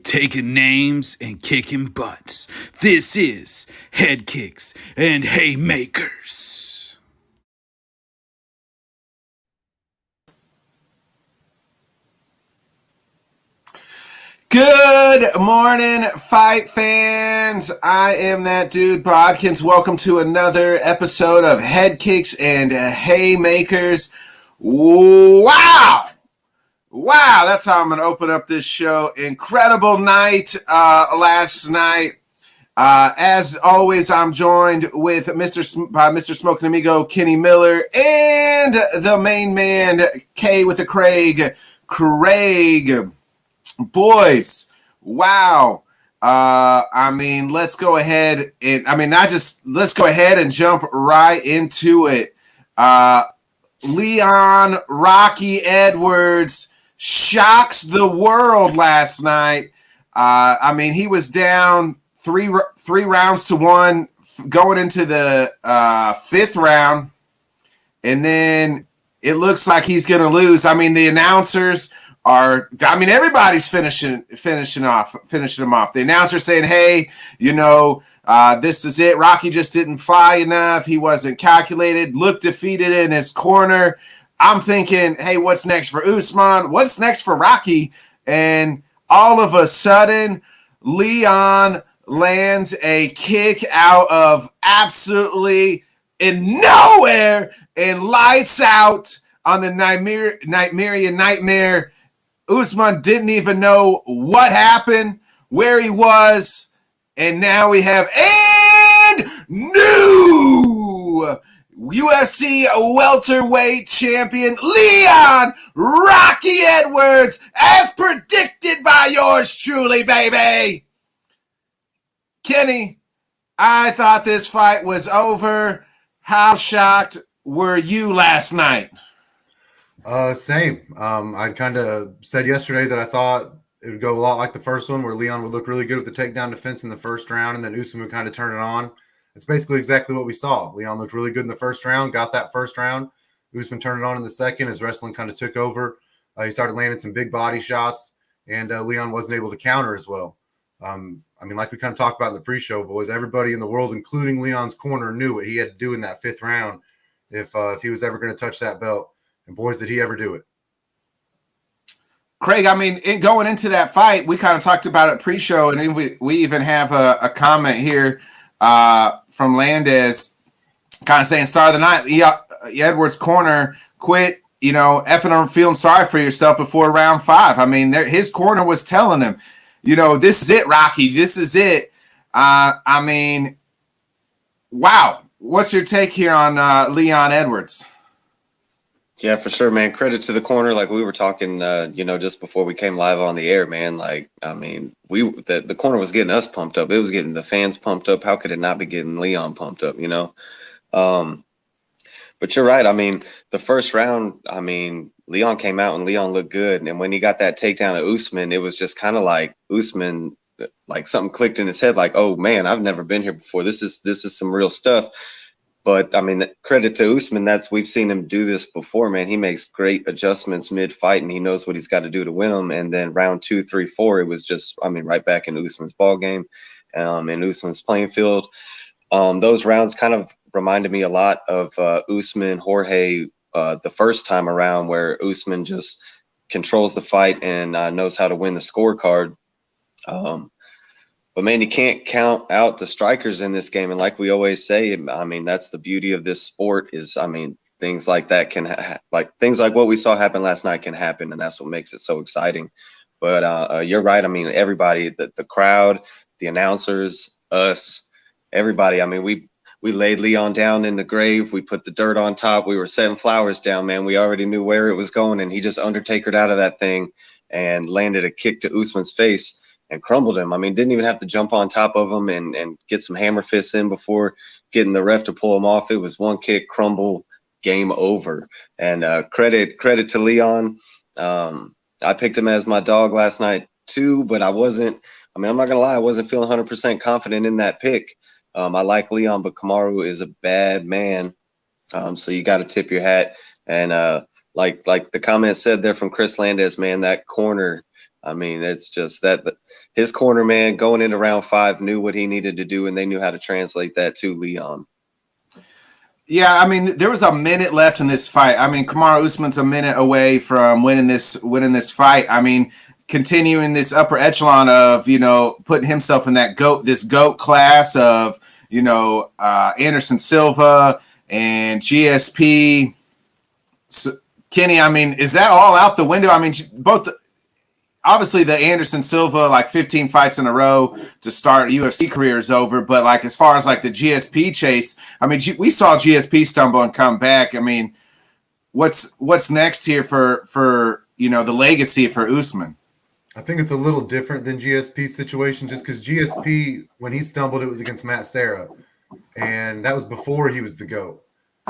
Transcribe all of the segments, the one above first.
taking names and kicking butts. This is Headkicks and Haymakers. Good morning, fight fans. I am that dude, Bodkins. Welcome to another episode of Headkicks and Haymakers. Wow! Wow, that's how I'm going to open up this show. Incredible night last night. As always, I'm joined with Mr. Smoking Amigo, Kenny Miller, and the main man, K with the Craig. Craig. Boys, wow. Let's go ahead and let's go ahead and jump right into it. Leon Rocky Edwards shocks the world last night. He was down three rounds to one going into the fifth round, and then it looks like he's going to lose. The announcers everybody's finishing him off. The announcer saying, hey, this is it. Rocky just didn't fly enough. He wasn't calculated, looked defeated in his corner. I'm thinking, hey, what's next for Usman? What's next for Rocky? And all of a sudden, Leon lands a kick out of absolutely in nowhere and lights out on the Nightmare. Usman didn't even know what happened, where he was, and now we have new UFC welterweight champion Leon Rocky Edwards, as predicted by yours truly, baby. Kenny, I thought this fight was over. How shocked were you last night? Same. I kind of said yesterday that I thought it would go a lot like the first one, where Leon would look really good with the takedown defense in the first round, and then Usman would kind of turn it on. It's basically exactly what we saw. Leon looked really good in the first round, got that first round. Usman turned it on in the second. His wrestling kind of took over. He started landing some big body shots, and Leon wasn't able to counter as well. Like we kind of talked about in the pre-show, boys, everybody in the world, including Leon's corner, knew what he had to do in that fifth round if he was ever going to touch that belt. And boys, did he ever do it. Craig, going into that fight, we kind of talked about it pre-show, and we even have a comment here from Landez kind of saying, star of the night, Edwards' corner quit, effing or feeling sorry for yourself before round 5. His corner was telling him, this is it, Rocky. This is it. Wow. What's your take here on Leon Edwards? Yeah, for sure, man. Credit to the corner, like we were talking, just before we came live on the air, man. The corner was getting us pumped up. It was getting the fans pumped up. How could it not be getting Leon pumped up, But you're right. The first round, Leon came out and Leon looked good. And when he got that takedown of Usman, it was just kind of like Usman, like something clicked in his head, like, oh man, I've never been here before. This is some real stuff. But credit to Usman. We've seen him do this before, man. He makes great adjustments mid-fight, and he knows what he's got to do to win them. And then round 2, 3, 4, it was just, right back in Usman's ball game, in Usman's playing field. Those rounds kind of reminded me a lot of Usman Jorge the first time around, where Usman just controls the fight and knows how to win the scorecard. But man, you can't count out the strikers in this game. And like we always say, that's the beauty of this sport is, things like that can things like what we saw happen last night can happen. And that's what makes it so exciting. But you're right. Everybody, the crowd, the announcers, us, everybody. We laid Leon down in the grave. We put the dirt on top. We were setting flowers down, man. We already knew where it was going. And he just Undertakered out of that thing and landed a kick to Usman's face and crumbled him. Didn't even have to jump on top of him and get some hammer fists in before getting the ref to pull him off. It was one kick, crumble, game over. And credit to Leon. I picked him as my dog last night too, but I wasn't. I'm not gonna lie, I wasn't feeling 100% confident in that pick. I like Leon, but Kamaru is a bad man. So you got to tip your hat. And like the comment said there from Chris Landez, man, that corner I mean, it's just that his corner man going into round 5 knew what he needed to do, and they knew how to translate that to Leon. Yeah, I mean, there was a minute left in this fight. I mean, Kamaru Usman's a minute away from winning this fight. I mean, continuing this upper echelon of, putting himself in this GOAT class of, Anderson Silva and GSP. So, Kenny, I mean, is that all out the window? I mean, both obviously the Anderson Silva, like 15 fights in a row to start UFC career is over. But like, as far as like the GSP chase, I mean, we saw GSP stumble and come back. I mean, what's next here for the legacy for Usman? I think it's a little different than GSP's situation, just because GSP, when he stumbled, it was against Matt Serra, and that was before he was the GOAT.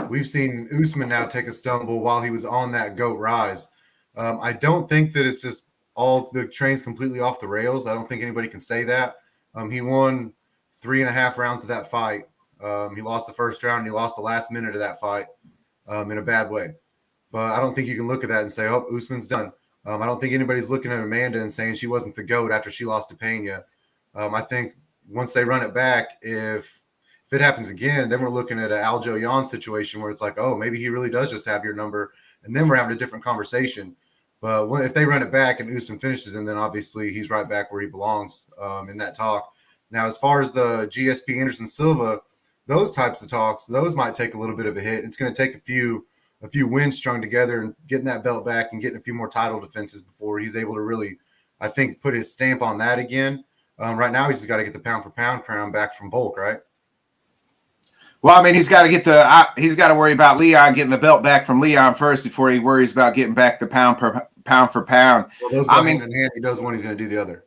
We've seen Usman now take a stumble while he was on that GOAT rise. I don't think that it's just all the train's completely off the rails. I don't think anybody can say that. He won 3.5 rounds of that fight. He lost the first round, and he lost the last minute of that fight in a bad way. But I don't think you can look at that and say, oh, Usman's done. I don't think anybody's looking at Amanda and saying she wasn't the GOAT after she lost to Pena. I think once they run it back, if it happens again, then we're looking at an Aljo Jan situation where it's like, oh, maybe he really does just have your number, and then we're having a different conversation. But if they run it back and Usman finishes him, then obviously he's right back where he belongs in that talk. Now, as far as the GSP Anderson Silva, those types of talks, those might take a little bit of a hit. It's going to take a few wins strung together and getting that belt back and getting a few more title defenses before he's able to really, I think, put his stamp on that again. Right now, he's just got to get the pound for pound crown back from Volk, right? Well, I mean, he's got to worry about Leon getting the belt back from Leon first before he worries about getting back the pound for pound. Well, those go hand in hand. He does one, he's going to do the other.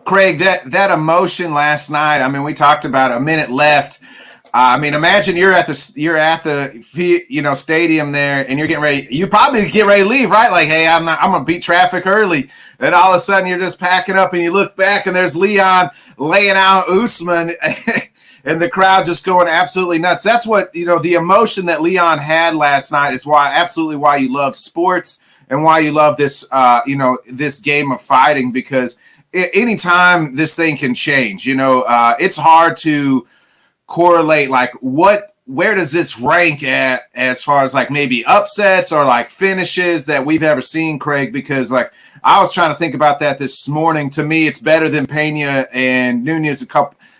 Craig, that emotion last night. I mean, we talked about a minute left. I mean, imagine you're at the stadium there, and you're getting ready. You probably get ready to leave, right? Like, hey, I'm gonna beat traffic early, and all of a sudden you're just packing up, and you look back, and there's Leon laying out Usman. And the crowd just going absolutely nuts. That's what, the emotion that Leon had last night is absolutely why you love sports and why you love this, this game of fighting, because anytime this thing can change, it's hard to correlate like where does this rank at as far as like maybe upsets or like finishes that we've ever seen, Craig, because like I was trying to think about that this morning. To me, it's better than Pena and Nunez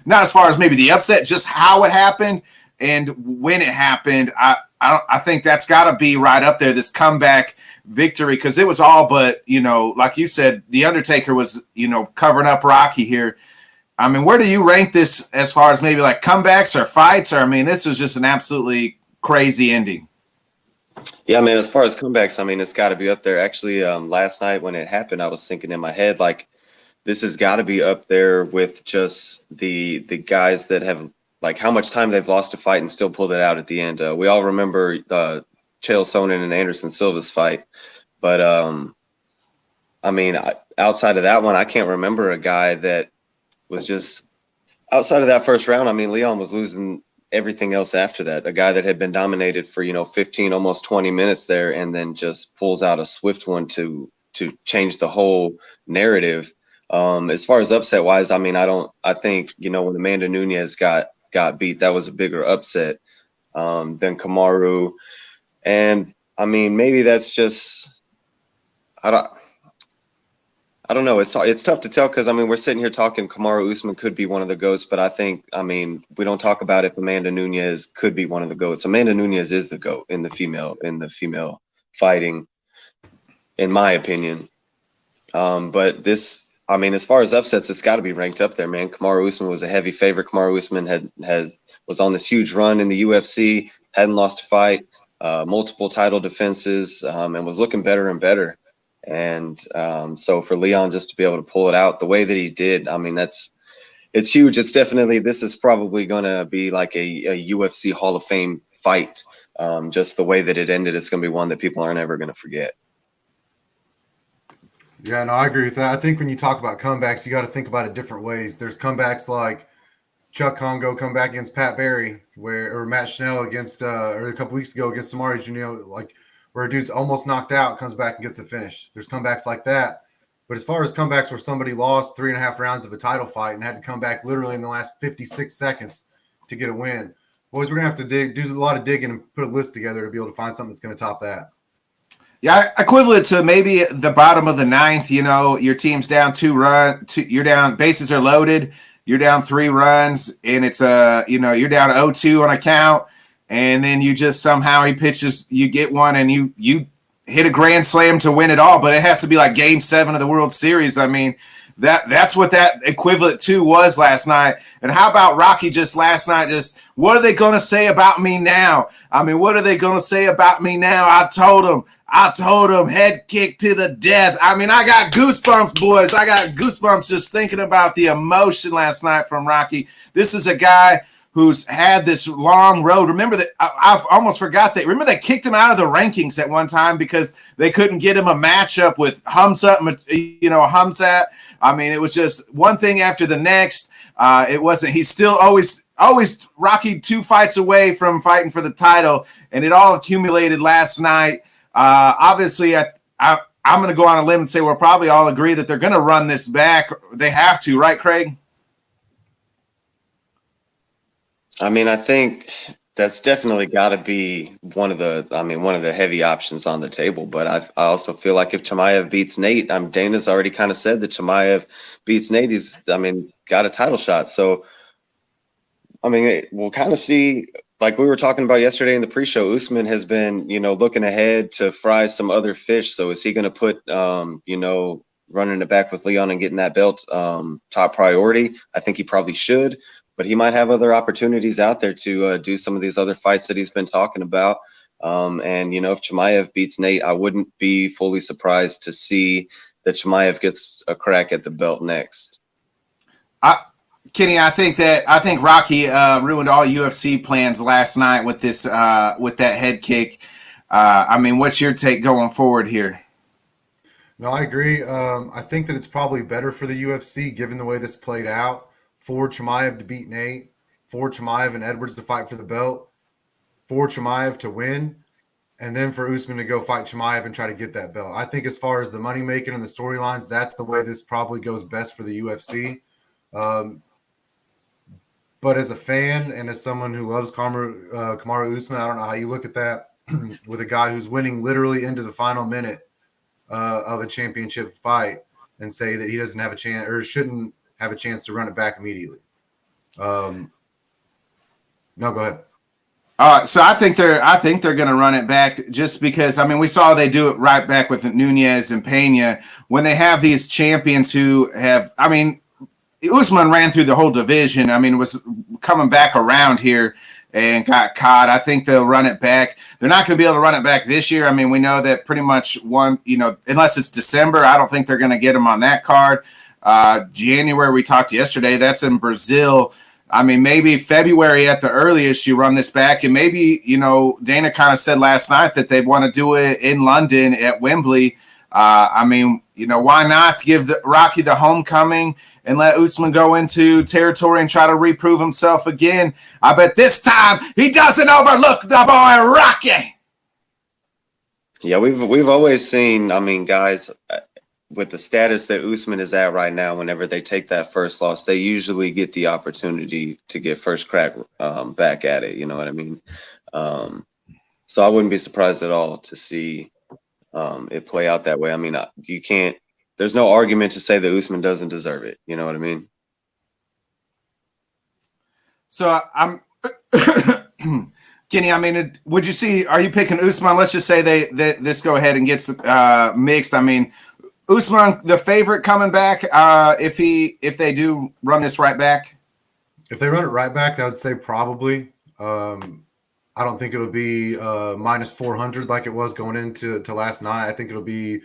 not as far as maybe the upset, just how it happened and when it happened. I think that's got to be right up there, this comeback victory, because it was all but, like you said, The Undertaker was, covering up Rocky here. I mean, where do you rank this as far as maybe like comebacks or fights? Or, I mean, this was just an absolutely crazy ending. Yeah, man, as far as comebacks, I mean, it's got to be up there. Actually, last night when it happened, I was thinking in my head, like, this has got to be up there with just the guys that have, like, how much time they've lost to fight and still pulled it out at the end. We all remember Chael Sonnen and Anderson Silva's fight. But, I mean, outside of that one, I can't remember a guy that was just outside of that first round. I mean, Leon was losing everything else after that. A guy that had been dominated for, 15, almost 20 minutes there, and then just pulls out a swift one to change the whole narrative. As far as upset wise, I mean, I think, when Amanda Nunez got beat, that was a bigger upset than Kamaru. And I mean, maybe that's just, I don't know. It's tough to tell, because I mean, we're sitting here talking Kamaru Usman could be one of the GOATs, but I think, I mean, we don't talk about if Amanda Nunez could be one of the GOATs. Amanda Nunez is the GOAT in the female fighting, in my opinion. But this, I mean, as far as upsets, it's got to be ranked up there, man. Kamaru Usman was a heavy favorite. Kamaru Usman was on this huge run in the UFC, hadn't lost a fight, multiple title defenses, and was looking better and better. And so for Leon just to be able to pull it out the way that he did, I mean, it's huge. It's definitely, this is probably going to be like a UFC Hall of Fame fight. Just the way that it ended, it's going to be one that people aren't ever going to forget. Yeah, no, I agree with that. I think when you talk about comebacks, you got to think about it different ways. There's comebacks like Chuck Congo come back against Pat Barry, or Matt Schnell against, or a couple weeks ago against Samari Junio, like where a dude's almost knocked out, comes back and gets the finish. There's comebacks like that. But as far as comebacks where somebody lost 3.5 rounds of a title fight and had to come back literally in the last 56 seconds to get a win, boys, we're going to have to do a lot of digging and put a list together to be able to find something that's going to top that. Yeah, equivalent to maybe the bottom of the ninth. Your team's down 2 runs. You're down. Bases are loaded. You're down 3 runs, and it's you're down 0-2 on a count, and then you just somehow he pitches, you get one, and you hit a grand slam to win it all. But it has to be like Game 7 of the World Series. I mean, that's what that equivalent to was last night. And how about Rocky just last night? Just what are they going to say about me now? I mean, what are they going to say about me now? I told them head kick to the death. I mean, I got goosebumps, boys. I got goosebumps just thinking about the emotion last night from Rocky. This is a guy who's had this long road. Remember that I've almost forgot that. Remember they kicked him out of the rankings at one time because they couldn't get him a matchup with Humsat. I mean, it was just one thing after the next. It wasn't. He's still always Rocky 2 fights away from fighting for the title, and it all accumulated last night. Obviously, I'm going to go on a limb and say we'll probably all agree that they're going to run this back. They have to, right, Craig? I mean, I think that's definitely got to be one of the heavy options on the table. But I also feel like if Chimaev beats Nate, Dana's already kind of said that Chimaev beats Nate, he's got a title shot. So, we'll kind of see, like we were talking about yesterday in the pre-show, Usman has been, looking ahead to fry some other fish. So is he going to put, running it back with Leon and getting that belt top priority? I think he probably should. But he might have other opportunities out there to do some of these other fights that he's been talking about. If Chimaev beats Nate, I wouldn't be fully surprised to see that Chimaev gets a crack at the belt next. Kenny, I think Rocky ruined all UFC plans last night with this with that head kick. What's your take going forward here? No, I agree. I think that it's probably better for the UFC given the way this played out. For Chimaev to beat Nate, for Chimaev and Edwards to fight for the belt, for Chimaev to win, and then for Usman to go fight Chimaev and try to get that belt. I think as far as the money making and the storylines, that's the way this probably goes best for the UFC. But as a fan and as someone who loves Kamaru Usman, I don't know how you look at that with a guy who's winning literally into the final minute of a championship fight and say that he doesn't have a chance or shouldn't have a chance to run it back immediately. No, go ahead. So I think they're going to run it back just because we saw they do it right back with Nunez and Pena when they have these champions who have. Usman ran through the whole division. Was coming back around here and got caught. I think they'll run it back. They're not going to be able to run it back this year. We know that pretty much unless it's December, I don't think they're going to get them on that card. January, we talked yesterday, that's in Brazil. Maybe February at the earliest you run this back, and maybe Dana kind of said last night that they want to do it in London at Wembley. Why not give Rocky the homecoming and let Usman go into territory and try to reprove himself again? I bet this time he doesn't overlook the boy Rocky. Yeah, we've always seen, guys, with the status that Usman is at right now, whenever they take that first loss, they usually get the opportunity to get first crack back at it. You know what I mean? So I wouldn't be surprised at all to see it play out that way. You can't. There's no argument to say that Usman doesn't deserve it. You know what I mean? So I'm Kenny. Would you see? Are you picking Usman? Let's just say this go ahead and gets mixed. Usman, the favorite coming back, if they do run this right back? If they run it right back, I would say probably. I don't think it'll be minus 400 like it was going into last night. I think it'll be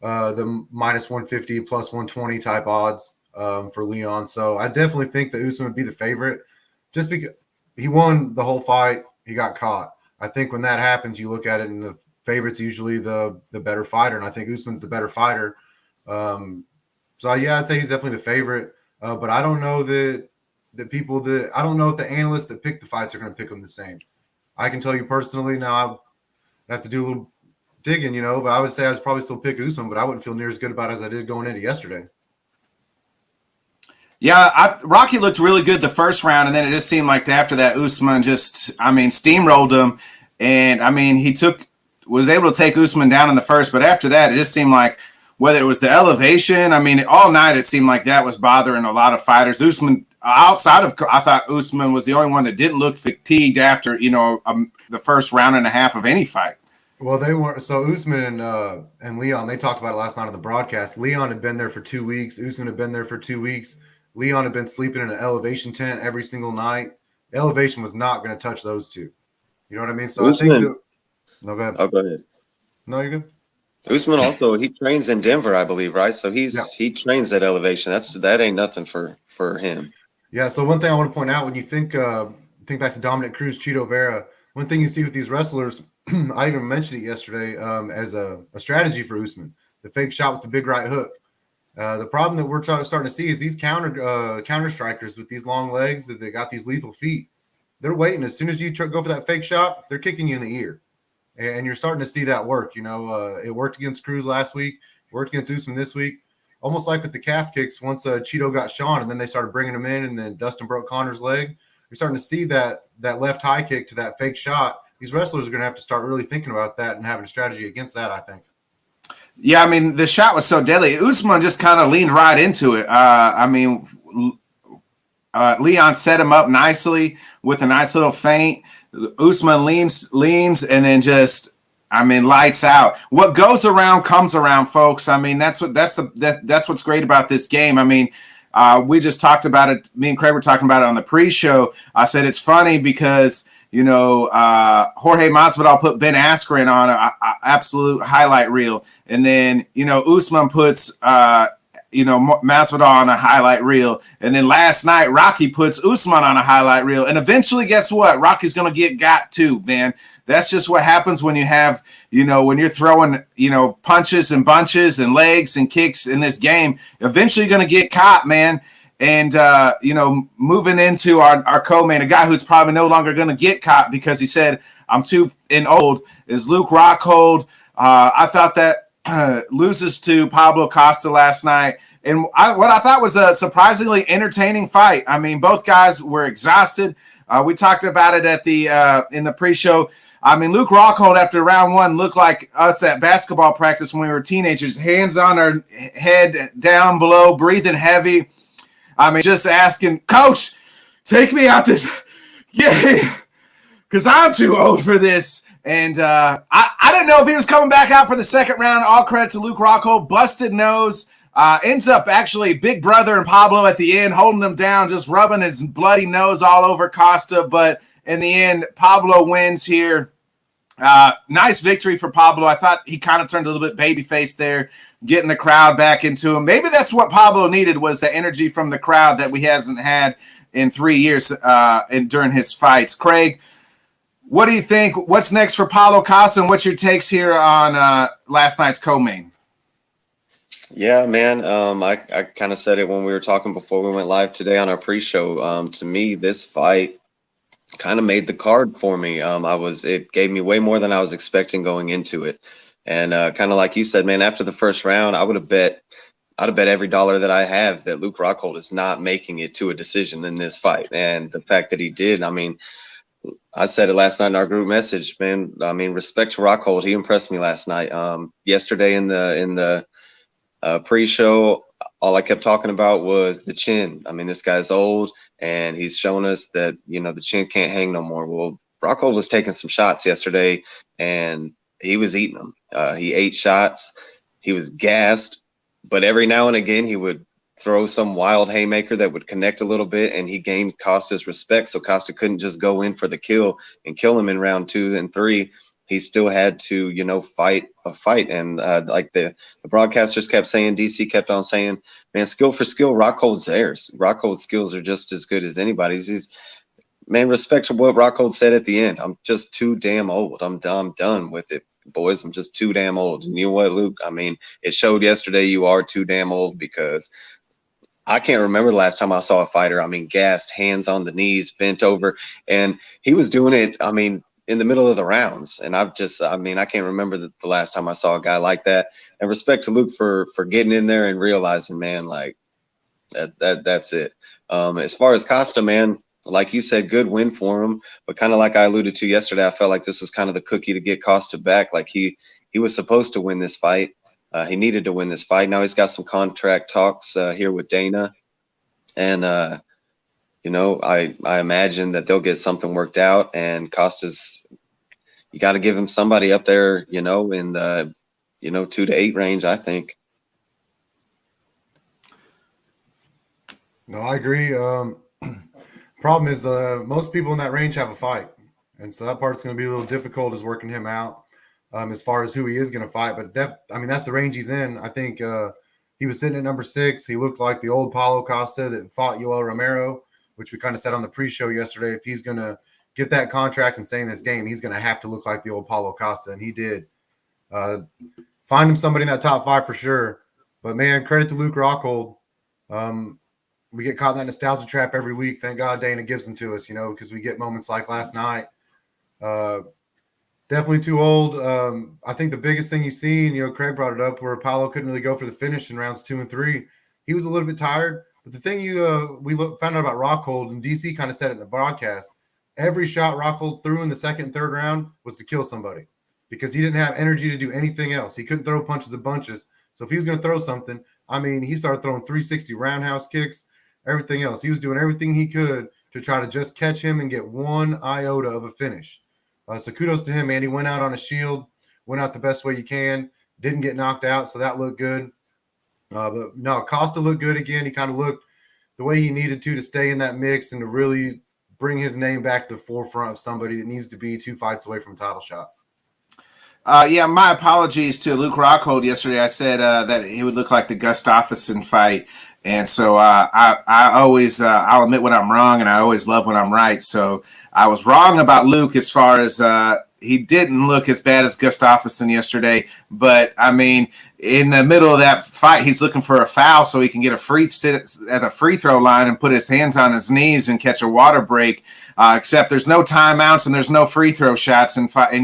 the minus 150 plus 120 type odds for Leon. So I definitely think that Usman would be the favorite just because he won the whole fight. He got caught. I think when that happens, you look at it and the favorite's usually the better fighter, and I think Usman's the better fighter. I'd say he's definitely the favorite. But I don't know I don't know if the analysts that pick the fights are going to pick them the same. I can tell you personally now, I have to do a little digging, but I would say I'd probably still pick Usman, but I wouldn't feel near as good about it as I did going into yesterday. Yeah, Rocky looked really good the first round, and then it just seemed like after that, Usman just, steamrolled him. And, he was able to take Usman down in the first, but after that, it just seemed like whether it was the elevation, all night it seemed like that was bothering a lot of fighters. Usman, I thought Usman was the only one that didn't look fatigued after, the first round and a half of any fight. Well, they weren't. So Usman and Leon, they talked about it last night on the broadcast. Leon had been there for 2 weeks. Usman had been there for 2 weeks. Leon had been sleeping in an elevation tent every single night. Elevation was not going to touch those two. You know what I mean? So Usman, I think no, go ahead. Oh, go ahead. No, you're good. Usman also, he trains in Denver, I believe, right? So he trains at elevation. That ain't nothing for him. Yeah. So one thing I want to point out when you think back to Dominic Cruz, Chito Vera, one thing you see with these wrestlers, I even mentioned it yesterday as a strategy for Usman, the fake shot with the big right hook. The problem that we're starting to see is these counter strikers with these long legs that they got these lethal feet. They're waiting. As soon as you go for that fake shot, they're kicking you in the ear. And you're starting to see that work. It worked against Cruz last week, worked against Usman this week. Almost like with the calf kicks, once Cheeto got Sean, and then they started bringing him in, and then Dustin broke Connor's leg. You're starting to see that left high kick to that fake shot. These wrestlers are going to have to start really thinking about that and having a strategy against that, I think. Yeah, the shot was so deadly. Usman just kind of leaned right into it. Leon set him up nicely with a nice little feint. Usman leans, and then just, lights out. What goes around comes around, folks. That's what's great about this game. We just talked about it. Me and Craig were talking about it on the pre-show. I said it's funny because Jorge Masvidal put Ben Askren on an absolute highlight reel, and then Usman puts Masvidal on a highlight reel, and then last night Rocky puts Usman on a highlight reel, and eventually, guess what? Rocky's gonna get got too, man. That's just what happens when you have, when you're throwing, punches and bunches and legs and kicks in this game. Eventually, you're gonna get caught, man. And moving into our co-main, a guy who's probably no longer gonna get caught because he said I'm too old, is Luke Rockhold. I thought that loses to Pablo Costa last night, and what I thought was a surprisingly entertaining fight. Both guys were exhausted. We talked about it at the in the pre-show. Luke Rockhold after round one looked like us at basketball practice when we were teenagers, hands on our head, down below, breathing heavy. Just asking, Coach, take me out this game because I'm too old for this. And I didn't know if he was coming back out for the second round. All credit to Luke Rockhold. Busted nose. Ends up actually Big Brother and Pablo at the end, holding him down, just rubbing his bloody nose all over Costa. But in the end, Pablo wins here. Nice victory for Pablo. I thought he kind of turned a little bit babyface there, getting the crowd back into him. Maybe that's what Pablo needed, was the energy from the crowd that we hasn't had in 3 years during his fights. Craig, what do you think? What's next for Paulo Costa, and what's your takes here on last night's co-main? Yeah, man. I kind of said it when we were talking before we went live today on our pre-show. To me, this fight kind of made the card for me. It gave me way more than I was expecting going into it. And kind of like you said, man, after the first round, I'd have bet every dollar that I have that Luke Rockhold is not making it to a decision in this fight. And the fact that he did, I said it last night in our group message, man. Respect to Rockhold. He impressed me last night. Yesterday in the pre-show, all I kept talking about was the chin. This guy's old, and he's shown us that, the chin can't hang no more. Well, Rockhold was taking some shots yesterday, and he was eating them. He ate shots. He was gassed, but every now and again he would throw some wild haymaker that would connect a little bit, and he gained Costa's respect. So Costa couldn't just go in for the kill and kill him in round 2 and 3. He still had to, fight a fight. And like the broadcasters kept saying, DC kept on saying, man, skill for skill, Rockhold's theirs. Rockhold's skills are just as good as anybody's. Man, respect to what Rockhold said at the end. I'm just too damn old. I'm done with it, boys. I'm just too damn old. And you know what, Luke? It showed yesterday you are too damn old, because I can't remember the last time I saw a fighter, gassed, hands on the knees, bent over. And he was doing it, in the middle of the rounds. And I can't remember the last time I saw a guy like that. And respect to Luke for getting in there and realizing, man, like that's it. As far as Costa, man, like you said, good win for him. But kind of like I alluded to yesterday, I felt like this was kind of the cookie to get Costa back. Like he was supposed to win this fight. He needed to win this fight. Now he's got some contract talks here with Dana. And, I imagine that they'll get something worked out. And Costa's, you got to give him somebody up there, in the, 2 to 8 range, I think. No, I agree. Problem is, most people in that range have a fight. And so that part's going to be a little difficult is working him out as far as who he is going to fight. But that's the range he's in. I think he was sitting at number 6. He looked like the old Paulo Costa that fought Yoel Romero, which we kind of said on the pre-show yesterday. If he's going to get that contract and stay in this game, he's going to have to look like the old Paulo Costa. And he did. Find him somebody in that top 5 for sure. But, man, credit to Luke Rockhold. We get caught in that nostalgia trap every week. Thank God Dana gives them to us, because we get moments like last night. Definitely too old. I think the biggest thing you see, and Craig brought it up, where Paulo couldn't really go for the finish in rounds 2 and 3. He was a little bit tired. But the thing found out about Rockhold, and DC kind of said it in the broadcast, every shot Rockhold threw in the second and third round was to kill somebody because he didn't have energy to do anything else. He couldn't throw punches and bunches. So if he was going to throw something, he started throwing 360 roundhouse kicks, everything else. He was doing everything he could to try to just catch him and get one iota of a finish. So kudos to him, man. He went out on a shield, went out the best way you can, didn't get knocked out, so that looked good. But no, Costa looked good again. He kind of looked the way he needed to stay in that mix and to really bring his name back to the forefront of somebody that needs to be 2 fights away from a title shot. My apologies to Luke Rockhold yesterday. I said that he would look like the Gustafsson fight. And so I always, I'll admit when I'm wrong, and I always love when I'm right. So I was wrong about Luke as far as he didn't look as bad as Gustafsson yesterday. But, in the middle of that fight, he's looking for a foul so he can get sit at the free throw line and put his hands on his knees and catch a water break. Except there's no timeouts and there's no free throw shots in fighting.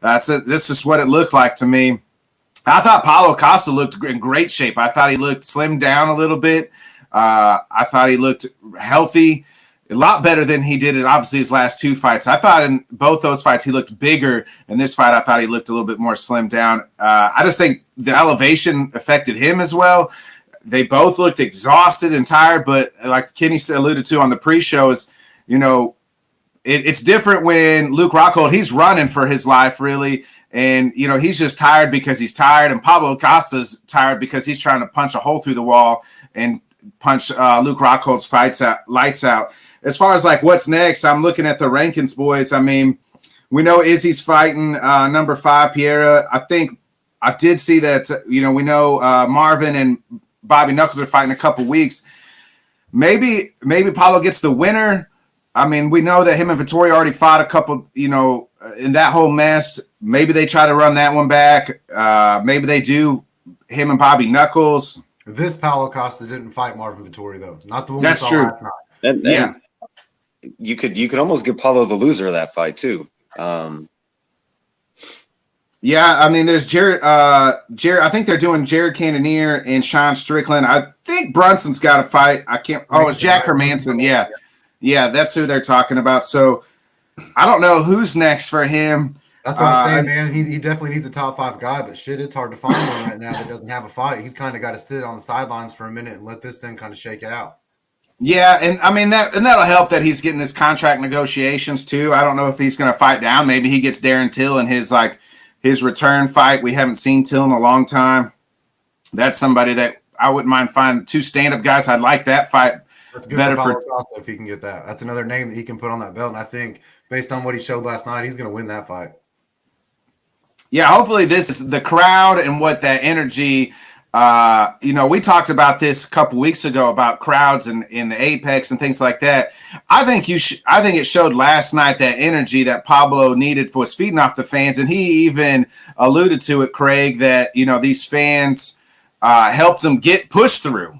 This is what it looked like to me. I thought Paulo Costa looked in great shape. I thought he looked slimmed down a little bit. I thought he looked healthy, a lot better than he did in obviously his last 2 fights. I thought in both those fights he looked bigger. In this fight, I thought he looked a little bit more slimmed down. I just think the elevation affected him as well. They both looked exhausted and tired, but like Kenny alluded to on the pre-show is, it's different when Luke Rockhold, he's running for his life really. And, he's just tired because he's tired. And Pablo Costa's tired because he's trying to punch a hole through the wall and punch Luke Rockhold's lights out. As far as like what's next, I'm looking at the rankings, boys. We know Izzy's fighting number 5, Piera. I think I did see that, we know Marvin and Bobby Knuckles are fighting in a couple weeks. Maybe Paulo gets the winner. We know that him and Vettori already fought a couple, in that whole mess. Maybe they try to run that one back. Maybe they do him and Bobby Knuckles. This Paulo Costa didn't fight Marvin Vettori, though. Not the one That's we saw true. last night. And you could almost give Paulo the loser of that fight too. There's Jared. I think they're doing Jared Cannonier and Sean Strickland. I think Brunson's got a fight. I can't. Oh, it's Jack Hermanson. Yeah, that's who they're talking about. So I don't know who's next for him. That's what I'm saying, man. He definitely needs a top 5 guy, but shit, it's hard to find one right now that doesn't have a fight. He's kind of got to sit on the sidelines for a minute and let this thing kind of shake out. Yeah, and that'll help that he's getting his contract negotiations too. I don't know if he's going to fight down. Maybe he gets Darren Till in his return fight. We haven't seen Till in a long time. That's somebody that I wouldn't mind finding 2 stand-up guys. I'd like that fight. That's good better for Costa if he can get that. That's another name that he can put on that belt. And I think based on what he showed last night, he's going to win that fight. Yeah, hopefully this is the crowd and what that energy. We talked about this a couple weeks ago about crowds and in the Apex and things like that. I think it showed last night that energy that Pablo needed for his feeding off the fans, and he even alluded to it, Craig, that these fans helped him get push through,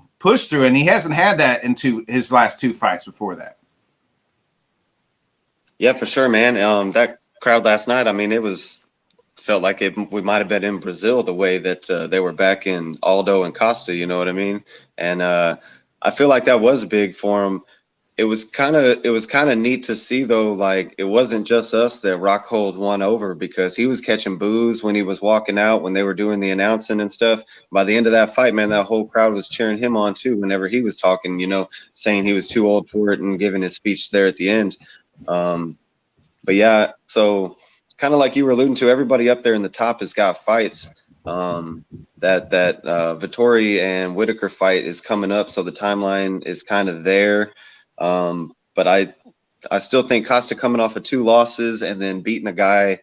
and he hasn't had that into his last 2 fights before that. Yeah, for sure, man. That crowd last night, I mean, felt like we might have been in Brazil the way that they were back in Aldo and Costa, you know what I mean? And I feel like that was big for him. It was kind of neat to see though, like it wasn't just us that Rockhold won over, because he was catching boos when he was walking out, when they were doing the announcing and stuff. By the end of that fight, man, that whole crowd was cheering him on too whenever he was talking, saying he was too old for it and giving his speech there at the end. But yeah, so kind of like you were alluding to, everybody up there in the top has got fights. That Vettori and Whitaker fight is coming up, so the timeline is kind of there. But I still think Costa coming off of 2 losses and then beating a guy,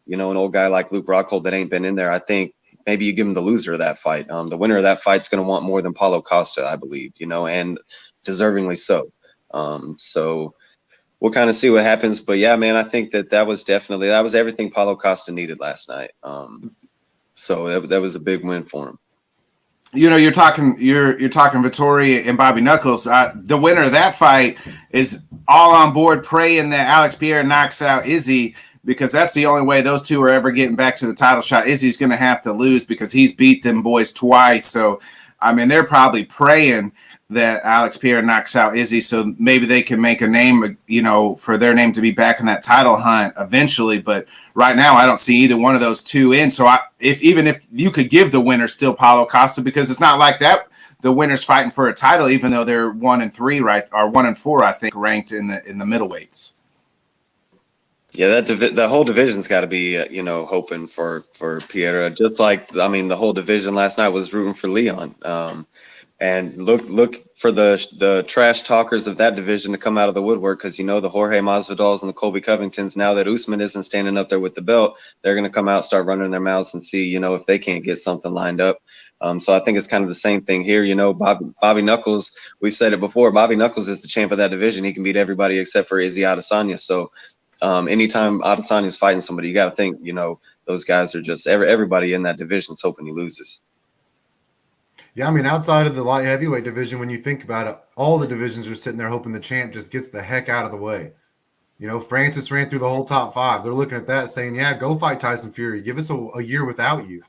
an old guy like Luke Rockhold that ain't been in there, I think maybe you give him the loser of that fight. The winner of that fight's going to want more than Paulo Costa, I believe, and deservingly so. So we'll kind of see what happens. But yeah, man, I think that was everything Paulo Costa needed last night. So that was a big win for him. You're talking Vettori and Bobby Knuckles. The winner of that fight is all on board praying that Alex Pierre knocks out Izzy, because that's the only way those two are ever getting back to the title shot. Izzy's going to have to lose because he's beat them boys twice. So, I mean, they're probably praying that Alex Pierre knocks out Izzy, so maybe they can make a name, for their name to be back in that title hunt eventually. But right now, I don't see either one of those two in. So if you could give the winner still Paulo Costa, because it's not like that the winner's fighting for a title, even though they're 1-3, right, or 1-4, I think, ranked in the middleweights. Yeah, the whole division's got to be, hoping for Pierre. Just like, I mean, the whole division last night was rooting for Leon. And look for the trash talkers of that division to come out of the woodwork, because the Jorge Masvidals and the Colby Covingtons, now that Usman isn't standing up there with the belt, they're going to come out, start running their mouths and see, if they can't get something lined up. So I think it's kind of the same thing here. Bobby Knuckles, we've said it before, Bobby Knuckles is the champ of that division. He can beat everybody except for Izzy Adesanya. So anytime Adesanya is fighting somebody, you got to think, those guys are just everybody in that division is hoping he loses. Yeah, I mean, outside of the light heavyweight division, when you think about it, all the divisions are sitting there hoping the champ just gets the heck out of the way. Francis ran through the whole top 5. They're looking at that saying, yeah, go fight Tyson Fury. Give us a year without you.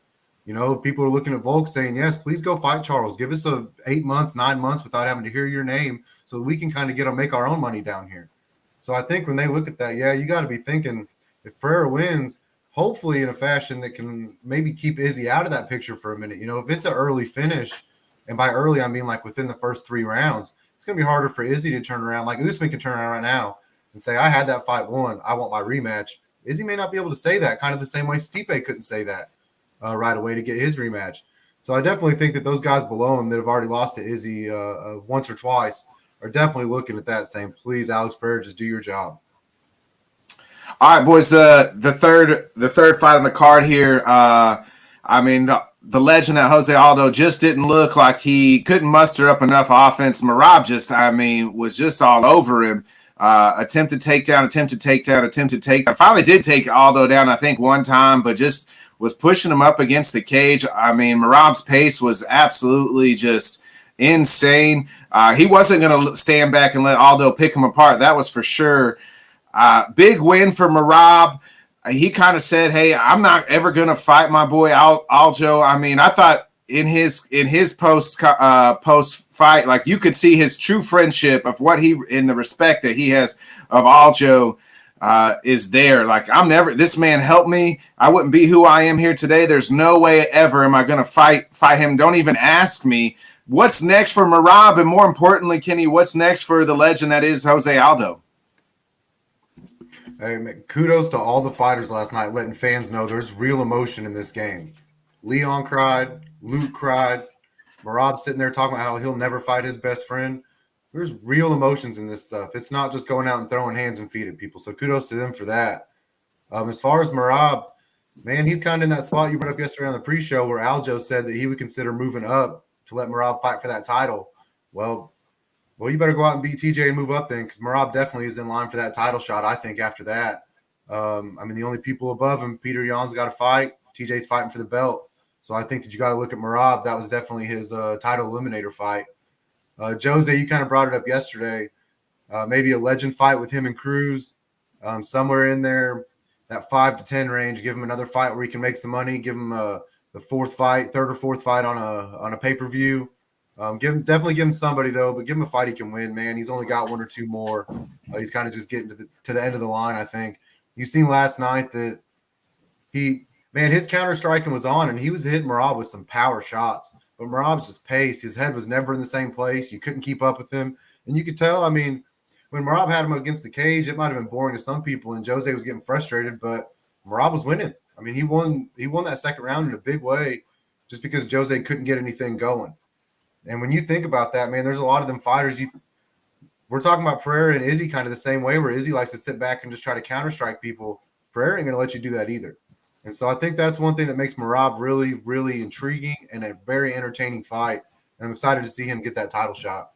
People are looking at Volk saying, yes, please go fight Charles. Give us 8 months, 9 months without having to hear your name, so that we can kind of make our own money down here. So I think when they look at that, yeah, you got to be thinking, if Pereira wins, hopefully in a fashion that can maybe keep Izzy out of that picture for a minute. If it's an early finish, and by early, I mean like within the first 3 rounds, it's going to be harder for Izzy to turn around. Like Usman can turn around right now and say, I had that fight won, I want my rematch. Izzy may not be able to say that, kind of the same way Stipe couldn't say that right away to get his rematch. So I definitely think that those guys below him that have already lost to Izzy once or twice are definitely looking at that saying, please, Alex Pereira, just do your job. All right, boys. The third fight on the card here. I mean, the legend that Jose Aldo just didn't look like he couldn't muster up enough offense. Merab was just all over him. Attempted takedown. Finally did take Aldo down, I think, one time, but just was pushing him up against the cage. I mean, Merab's pace was absolutely just insane. He wasn't going to stand back and let Aldo pick him apart. That was for sure. Big win for Merab. He kind of said, hey, I'm not ever going to fight my boy Aljo. I mean, I thought in his post fight, like you could see his true friendship of in the respect that he has of Aljo is there. Like, this man helped me. I wouldn't be who I am here today. There's no way ever am I going to fight him. Don't even ask me. What's next for Merab? And more importantly, Kenny, what's next for the legend that is Jose Aldo? Hey, man, kudos to all the fighters last night, letting fans know there's real emotion in this game. Leon cried, Luke cried, Merab sitting there talking about how he'll never fight his best friend. There's real emotions in this stuff. It's not just going out and throwing hands and feet at people. So kudos to them for that. As far as Merab, man, he's kind of in that spot you brought up yesterday on the pre-show where Aljo said that he would consider moving up to let Merab fight for that title. Well, you better go out and beat TJ and move up then, because Merab definitely is in line for that title shot, I think, after that. I mean, the only people above him, Peter Yan's got to fight. TJ's fighting for the belt. So I think that you got to look at Merab. That was definitely his title eliminator fight. Jose, you kind of brought it up yesterday. Maybe a legend fight with him and Cruz. somewhere in there, that 5 to 10 range. Give him another fight where he can make some money. Give him the third or fourth fight on a pay-per-view. Definitely give him somebody though, but give him a fight he can win. Man, he's only got one or two more. He's kind of just getting to the end of the line. I think you seen last night that his counter striking was on, and he was hitting Merab with some power shots. But Merab's just pace. His head was never in the same place. You couldn't keep up with him, and you could tell. I mean, when Merab had him against the cage, it might have been boring to some people, and Jose was getting frustrated, but Merab was winning. I mean, he won that second round in a big way, just because Jose couldn't get anything going. And when you think about that, man, there's a lot of them fighters. We're talking about Pereira and Izzy kind of the same way, where Izzy likes to sit back and just try to counter-strike people. Pereira ain't going to let you do that either. And so I think that's one thing that makes Merab really, really intriguing and a very entertaining fight. And I'm excited to see him get that title shot.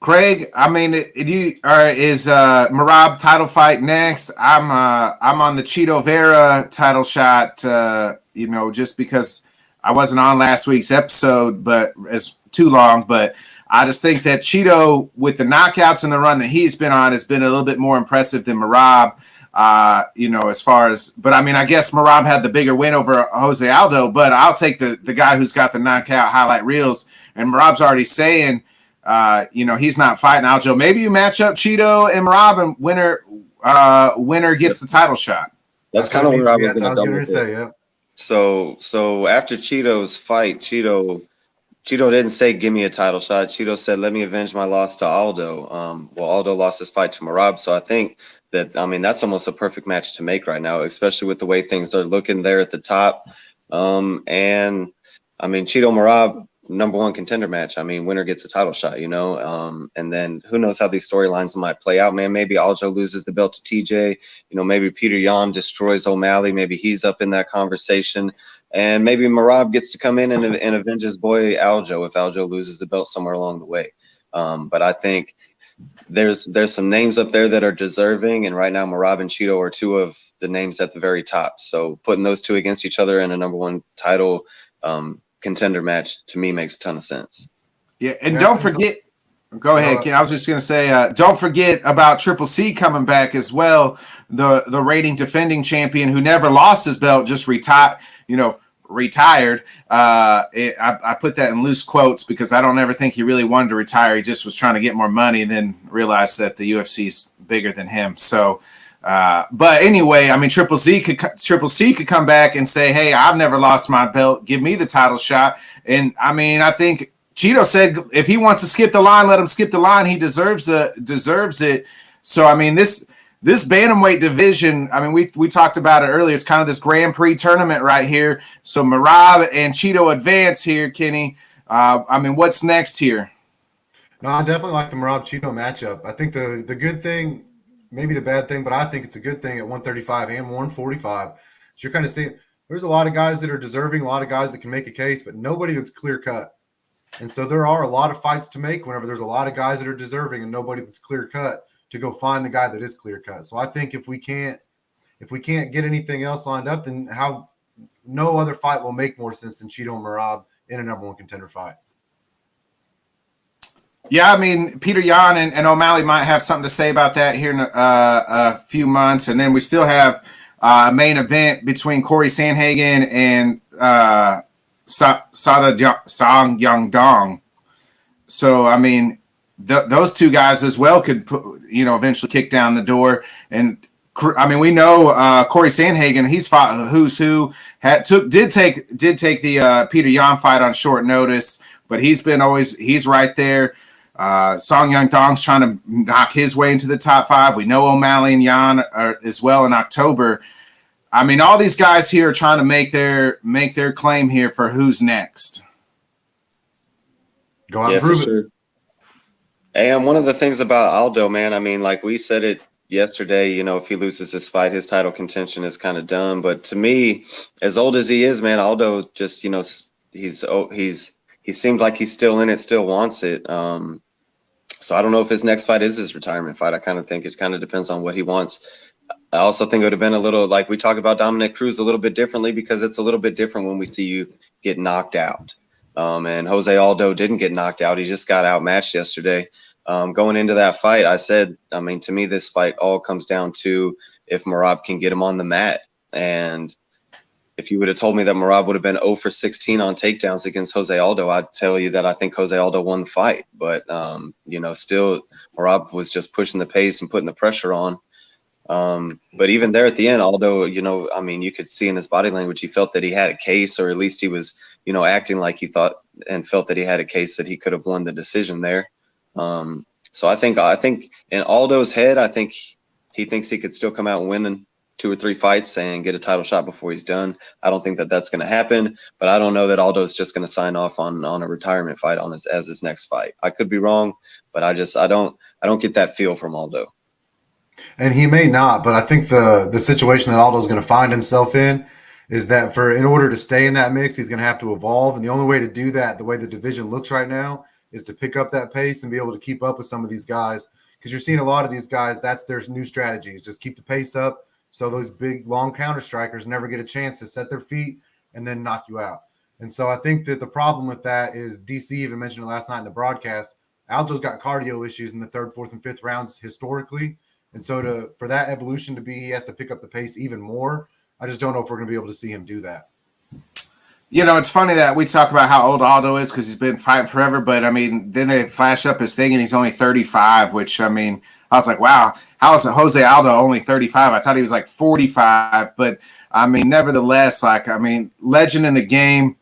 Craig, I mean, is Merab title fight next? I'm on the Cheeto Vera title shot, just because I wasn't on last week's episode, but it's too long. But I just think that Cheeto, with the knockouts and the run that he's been on, has been a little bit more impressive than Merab. As far as, but I mean, I guess Merab had the bigger win over Jose Aldo, but I'll take the guy who's got the knockout highlight reels. And Merab's already saying, he's not fighting Aljo. Maybe you match up Cheeto and Merab, and winner gets the title shot. That's kind of where I was going to say. Yeah. So after Cheeto's fight, Cheeto didn't say give me a title shot. Cheeto said let me avenge my loss to Aldo. Aldo lost his fight to Merab, so I think that that's almost a perfect match to make right now, especially with the way things are looking there at the top. Cheeto Merab, number one contender match. Winner gets a title shot, and then who knows how these storylines might play out, man. Maybe Aljo loses the belt to TJ, maybe Peter Yan destroys O'Malley. Maybe he's up in that conversation, and maybe Merab gets to come in and avenge his boy Aljo if Aljo loses the belt somewhere along the way. But I think there's some names up there that are deserving, and right now Merab and Cheeto are two of the names at the very top. So putting those two against each other in a number one title contender match to me makes a ton of sense. Yeah, and don't forget. Go ahead, Ken. I was just going to say, don't forget about Triple C coming back as well. The reigning defending champion who never lost his belt, just retired. I put that in loose quotes because I don't ever think he really wanted to retire. He just was trying to get more money, and then realized that the UFC is bigger than him. So. But anyway, Triple C could come back and say, "Hey, I've never lost my belt. Give me the title shot." And I think Cheeto said if he wants to skip the line, let him skip the line. He deserves it. So this bantamweight division, we talked about it earlier. It's kind of this Grand Prix tournament right here. So Merab and Cheeto advance here, Kenny. What's next here? No, I definitely like the Merab Cheeto matchup. I think the good thing. Maybe the bad thing, but I think it's a good thing at 135 and 145. You're kind of seeing there's a lot of guys that are deserving, a lot of guys that can make a case, but nobody that's clear cut. And so there are a lot of fights to make whenever there's a lot of guys that are deserving and nobody that's clear cut to go find the guy that is clear cut. So I think if we can't get anything else lined up, then no other fight will make more sense than Cheeto and Merab in a number one contender fight. Yeah, Peter Yan and O'Malley might have something to say about that here in a few months. And then we still have a main event between Corey Sandhagen and Song Young Dong. So, those two guys as well could, eventually kick down the door. And, we know Corey Sandhagen, he's fought who's who, did take the Peter Yan fight on short notice, but he's right there. Song Young Dong's trying to knock his way into the top 5. We know O'Malley and Yan are as well in October. All these guys here are trying to make their claim here for who's next. Go out and prove it. And one of the things about Aldo, man, like we said it yesterday, if he loses this fight, his title contention is kind of done. But to me, as old as he is, man, Aldo just, he seems like he's still in it, still wants it. So I don't know if his next fight is his retirement fight. I kind of think it kind of depends on what he wants. I also think it would have been a little, like we talk about Dominic Cruz a little bit differently, because it's a little bit different when we see you get knocked out. And Jose Aldo didn't get knocked out. He just got outmatched yesterday. Going into that fight, I said, I mean, to me, this fight all comes down to if Merab can get him on the mat. And if you would have told me that Merab would have been 0 for 16 on takedowns against Jose Aldo, I'd tell you that I think Jose Aldo won the fight. But, still Merab was just pushing the pace and putting the pressure on. But even there at the end, Aldo, you could see in his body language, he felt that he had a case, or at least he was, acting like he thought and felt that he had a case that he could have won the decision there. So I think in Aldo's head, I think he thinks he could still come out and win in 2 or 3 fights and get a title shot before he's done. I don't think that that's going to happen, but I don't know that Aldo's just going to sign off on a retirement fight as his next fight. I could be wrong, but I don't get that feel from Aldo. And he may not, but I think the situation that Aldo's going to find himself in is that in order to stay in that mix, he's going to have to evolve. And the only way to do that, the way the division looks right now, is to pick up that pace and be able to keep up with some of these guys. Because you're seeing a lot of these guys, that's their new strategies. Just keep the pace up so those big, long counter strikers never get a chance to set their feet and then knock you out. And so I think that the problem with that is DC even mentioned it last night in the broadcast. Aldo's got cardio issues in the 3rd, 4th, and 5th rounds historically. And so for that evolution to be, he has to pick up the pace even more. I just don't know if we're going to be able to see him do that. It's funny that we talk about how old Aldo is because he's been fighting forever. But, then they flash up his thing and he's only 35, which, I was like, wow, how is Jose Aldo only 35? I thought he was like 45. But, nevertheless, legend in the game.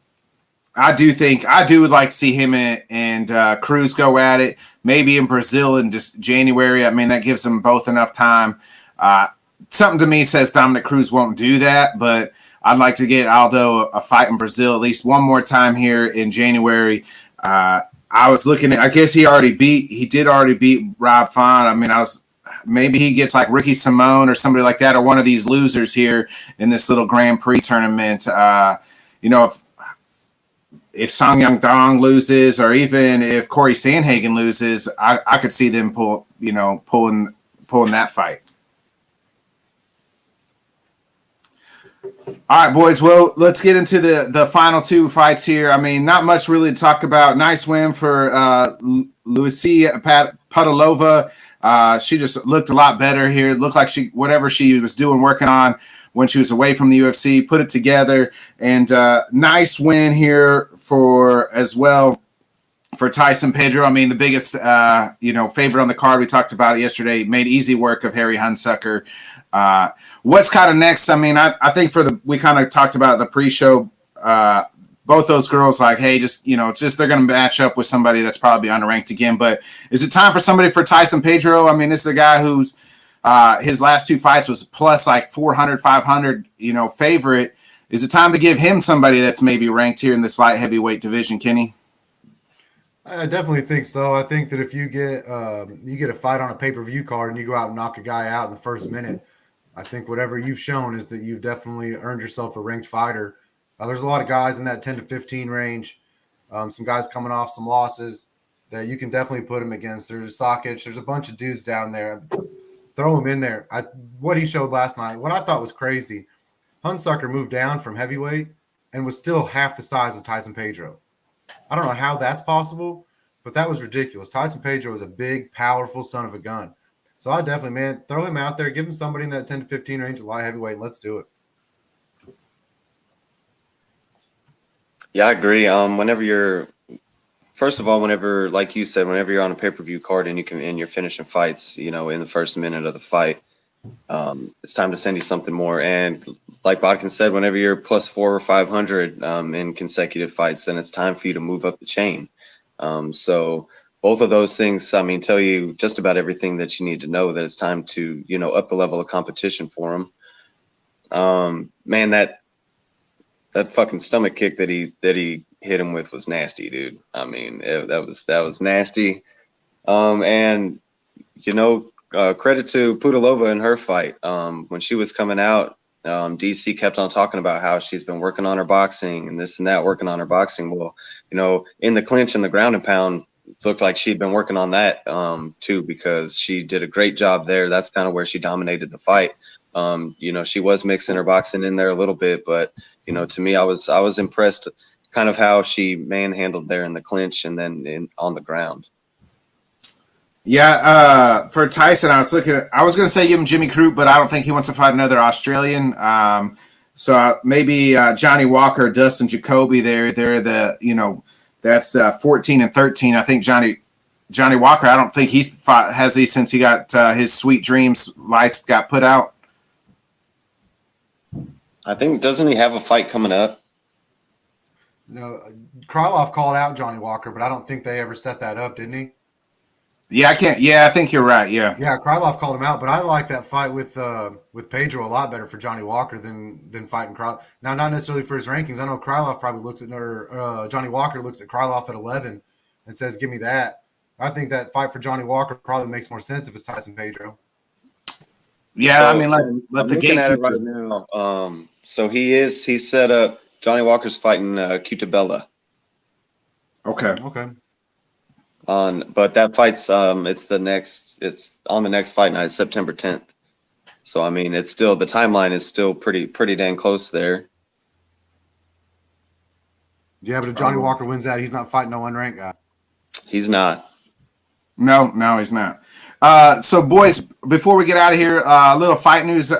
I would like to see him and Cruz go at it, maybe in Brazil in just January. That gives them both enough time. Something to me says Dominic Cruz won't do that, but I'd like to get Aldo a fight in Brazil at least one more time here in January. I was looking at, I guess he did already beat Rob Font. Maybe he gets like Ricky Simone or somebody like that, or one of these losers here in this little Grand Prix tournament. If Song Yang Dong loses, or even if Corey Sandhagen loses, I could see them pulling that fight. All right, boys. Well, let's get into the final 2 fights here. Not much really to talk about. Nice win for Lucia Padalova. She just looked a lot better here. It looked like whatever she was doing, working on when she was away from the UFC, put it together. And nice win here as well for Tyson Pedro. The biggest favorite on the card. We talked about it yesterday. Made easy work of Harry Hunsucker. What's kind of next? I think we kind of talked about it the pre-show. Both those girls, like, hey, just they're going to match up with somebody that's probably underranked again. But is it time for somebody for Tyson Pedro? This is a guy who's his last 2 fights was plus like 400, 500, favorite. Is it time to give him somebody that's maybe ranked here in this light heavyweight division, Kenny? I definitely think so. I think that if you get a fight on a pay-per-view card and you go out and knock a guy out in the first minute, I think whatever you've shown is that you've definitely earned yourself a ranked fighter. There's a lot of guys in that 10 to 15 range, some guys coming off some losses that you can definitely put him against. There's Sakic. There's a bunch of dudes down there. Throw him in there. What he showed last night, what I thought was crazy, Hunsucker moved down from heavyweight and was still half the size of Tyson Pedro. I don't know how that's possible, but that was ridiculous. Tyson Pedro is a big, powerful son of a gun. So I definitely, throw him out there, give him somebody in that 10 to 15 range of light heavyweight, and let's do it. Yeah, I agree. Whenever, like you said, whenever you're on a pay-per-view card and you're finishing fights, in the first minute of the fight, it's time to send you something more. And like Bodkin said, whenever you're plus 400 or 500 in consecutive fights, then it's time for you to move up the chain. So both of those things, tell you just about everything that you need to know, that it's time to, up the level of competition for him. Man, that fucking stomach kick that he hit him with was nasty, dude. That was nasty. And credit to Pudilova in her fight. When she was coming out, DC kept on talking about how she's been working on her boxing and this and that, working on her boxing. Well, in the clinch and the ground and pound, looked like she'd been working on that too, because she did a great job there. That's kind of where she dominated the fight. She was mixing her boxing in there a little bit, but to me, I was impressed kind of how she manhandled there in the clinch and then on the ground. Yeah, for Tyson, I was going to say give him Jimmy Crute, but I don't think he wants to fight another Australian. So maybe Johnny Walker, Dustin Jacoby. They're that's the 14 and 13. I think Johnny Walker. I don't think he's fought has he since he got his Sweet Dreams lights got put out. I think doesn't he have a fight coming up? No, Krylov called out Johnny Walker, but I don't think they ever set that up, didn't he? Yeah, I can't. Yeah, I think you're right. Yeah. Yeah, Krylov called him out, but I like that fight with Pedro a lot better for Johnny Walker than fighting Krylov. Now, not necessarily for his rankings. I know Krylov probably looks at Johnny Walker looks at Krylov at 11 and says, "Give me that." I think that fight for Johnny Walker probably makes more sense if it's Tyson Pedro. Yeah, So, I mean, I'm looking at it right now. So he's set up. Johnny Walker's fighting Cutabella. Okay. But that fight's it's on the next fight night, September 10th. So I mean, it's still the timeline is still pretty dang close there. Yeah, but if Johnny Walker wins that, he's not fighting no unranked guy. He's not. No, he's not. So, boys, before we get out of here, a little fight news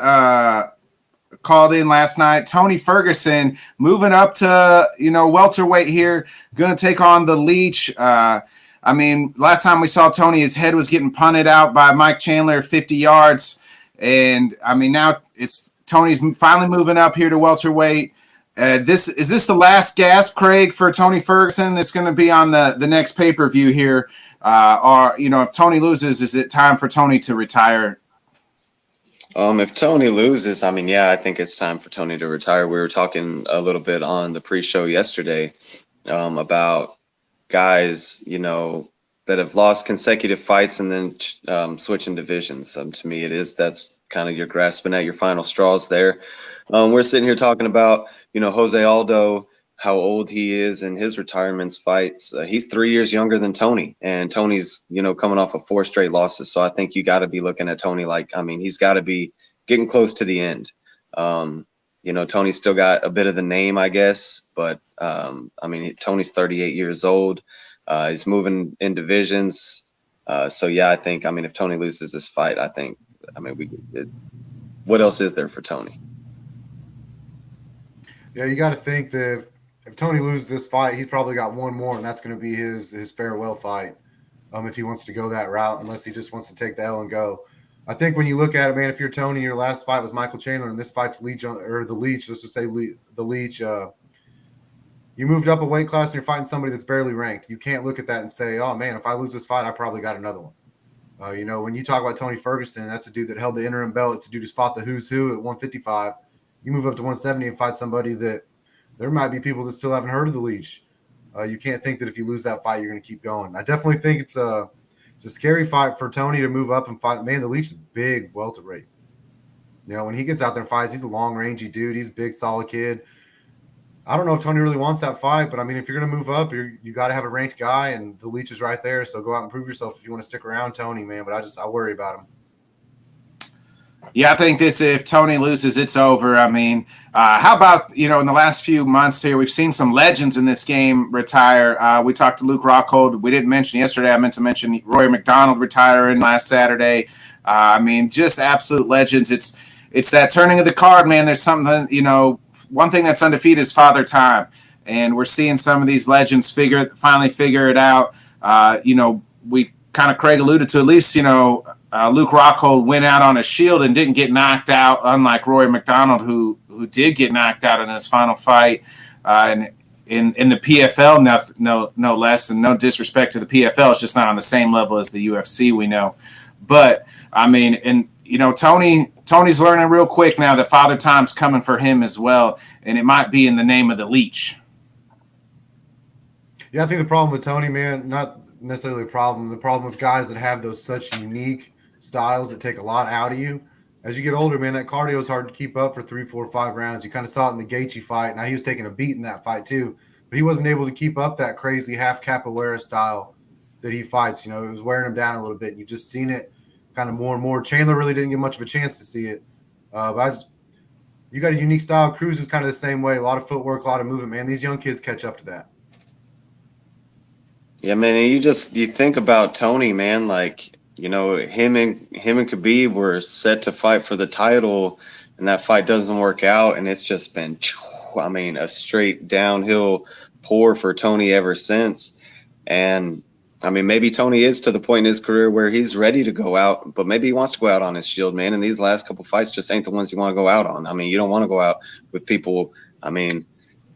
called in last night. Tony Ferguson moving up to welterweight here, going to take on the Leech. I mean, last time we saw Tony, his head was getting punted out by Mike Chandler 50 yards. And, I mean, now Tony's finally moving up here to welterweight. Is this the last gasp, Craig, for Tony Ferguson? It's going to be on the next pay-per-view here. Or, if Tony loses, is it time for Tony to retire? If Tony loses, I mean, yeah, I think it's time for Tony to retire. We were talking a little bit on the pre-show yesterday about guys, that have lost consecutive fights and then switching divisions. To me, that's kind of you're grasping at your final straws there. We're sitting here talking about, Jose Aldo, how old he is in his retirement fights. He's 3 years younger than Tony, and Tony's, coming off of 4 straight losses. So I think you got to be looking at Tony he's got to be getting close to the end. Tony's still got a bit of the name, I guess, but Tony's 38 years old. He's moving in divisions. So yeah, I think, if Tony loses this fight, what else is there for Tony? Yeah, you got to think that if Tony loses this fight, he's probably got one more, and that's going to be his farewell fight. If he wants to go that route, unless he just wants to take the L and go. I think when you look at it, man, if you're Tony, your last fight was Michael Chandler, and this fight's the Leech. Let's just say the Leech. You moved up a weight class, and you're fighting somebody that's barely ranked. You can't look at that and say, "Oh man, if I lose this fight, I probably got another one." When you talk about Tony Ferguson, that's a dude that held the interim belt. It's a dude who's fought the who's who at 155. You move up to 170 and fight somebody that there might be people that still haven't heard of the Leech. You can't think that if you lose that fight, you're going to keep going. I definitely think it's a scary fight for Tony to move up and fight. Man, the Leech is a big welterweight. When he gets out there and fights, he's a long rangey dude. He's a big, solid kid. I don't know if Tony really wants that fight, but if you're going to move up, you got to have a ranked guy, and the Leech is right there. So go out and prove yourself if you want to stick around, Tony, man. But I worry about him. Yeah, I think if Tony loses, it's over. How about, in the last few months here, we've seen some legends in this game retire. We talked to Luke Rockhold. We didn't mention yesterday. I meant to mention Rory McDonald retiring last Saturday. Just absolute legends. It's that turning of the card, man. There's something, one thing that's undefeated is Father Time. And we're seeing some of these legends finally figure it out. We kind of, Craig alluded to, at least, Luke Rockhold went out on a shield and didn't get knocked out, unlike Rory McDonald, who did get knocked out in his final fight. And in the PFL, no less, and no disrespect to the PFL, it's just not on the same level as the UFC, we know. But Tony's learning real quick now that Father Time's coming for him as well, and it might be in the name of the Leech. Yeah, I think the problem with Tony, man, not necessarily a problem. The problem with guys that have those such unique styles that take a lot out of you. As you get older, man, that cardio is hard to keep up for 3, 4, 5 rounds. You kind of saw it in the Gaethje fight. Now he was taking a beat in that fight too, but he wasn't able to keep up that crazy half capoeira style that he fights. It was wearing him down a little bit. And you've just seen it kind of more and more. Chandler really didn't get much of a chance to see it. You got a unique style. Cruz is kind of the same way. A lot of footwork, a lot of movement, man. These young kids catch up to that. Yeah, man, you think about Tony, man, you know, him and Khabib were set to fight for the title, and that fight doesn't work out, and it's just been, I mean, a straight downhill pour for Tony ever since. And I mean, maybe Tony is to the point in his career where he's ready to go out, but maybe he wants to go out on his shield, man. And these last couple fights just ain't the ones you want to go out on. I mean, you don't want to go out with people. I mean,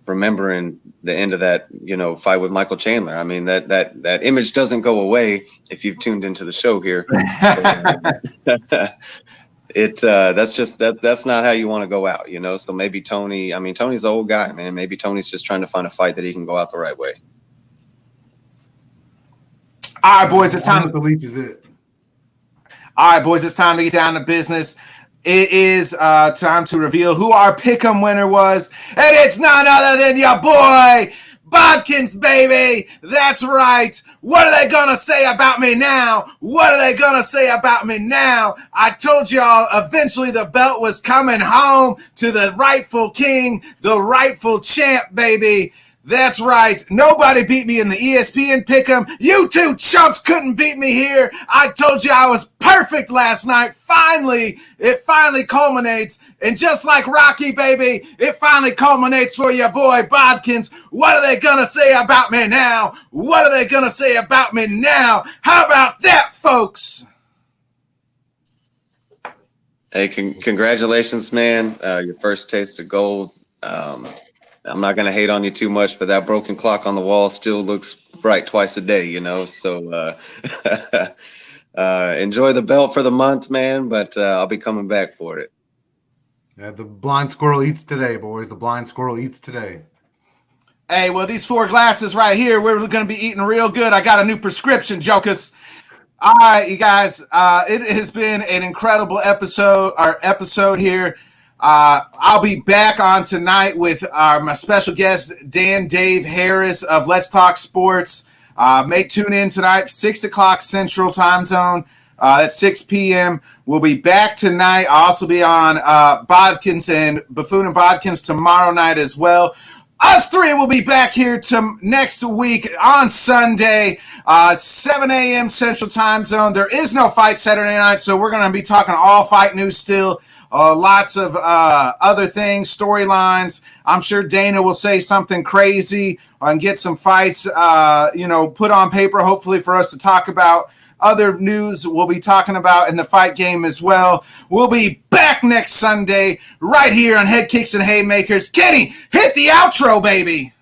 remembering the end of that, you know, fight with Michael Chandler. I mean, that image doesn't go away if you've tuned into the show here. That's not how you want to go out, you know. So maybe Tony, I mean, Tony's the old guy, man. Maybe Tony's just trying to find a fight that he can go out the right way. All right, boys, it's time. The leech is it. All right, boys, it's time to get down to business. It is time to reveal who our pick'em winner was, and it's none other than your boy Bodkins, baby. That's right. What are they gonna say about me now? What are they gonna say about me now? I told y'all eventually the belt was coming home to the rightful king, the rightful champ, baby. That's right. Nobody beat me in the ESPN pick'em. You two chumps couldn't beat me here. I told you I was perfect last night. Finally, it finally culminates. And just like Rocky, baby, it finally culminates for your boy Bodkins. What are they going to say about me now? What are they going to say about me now? How about that, folks? Hey, congratulations, man. Your first taste of gold. I'm not going to hate on you too much, but that broken clock on the wall still looks bright twice a day, you know? So enjoy the belt for the month, man, but I'll be coming back for it. Yeah, the blind squirrel eats today, boys. The blind squirrel eats today. Hey, well, these 4 glasses right here, we're going to be eating real good. I got a new prescription, jokers. All right, you guys, it has been an incredible episode here. I'll be back on tonight with my special guest, Dave Harris of Let's Talk Sports. Tune in tonight, 6 o'clock Central Time Zone. That's 6 p.m. We'll be back tonight. I'll also be on Bodkins and Buffoon and Bodkins tomorrow night as well. Us 3 will be back here next week on Sunday, 7 a.m. Central Time Zone. There is no fight Saturday night, so we're going to be talking all fight news still. Lots of other things, storylines. I'm sure Dana will say something crazy and get some fights, put on paper, hopefully for us to talk about. Other news we'll be talking about in the fight game as well. We'll be back next Sunday right here on Headkicks and Haymakers. Kenny, hit the outro, baby.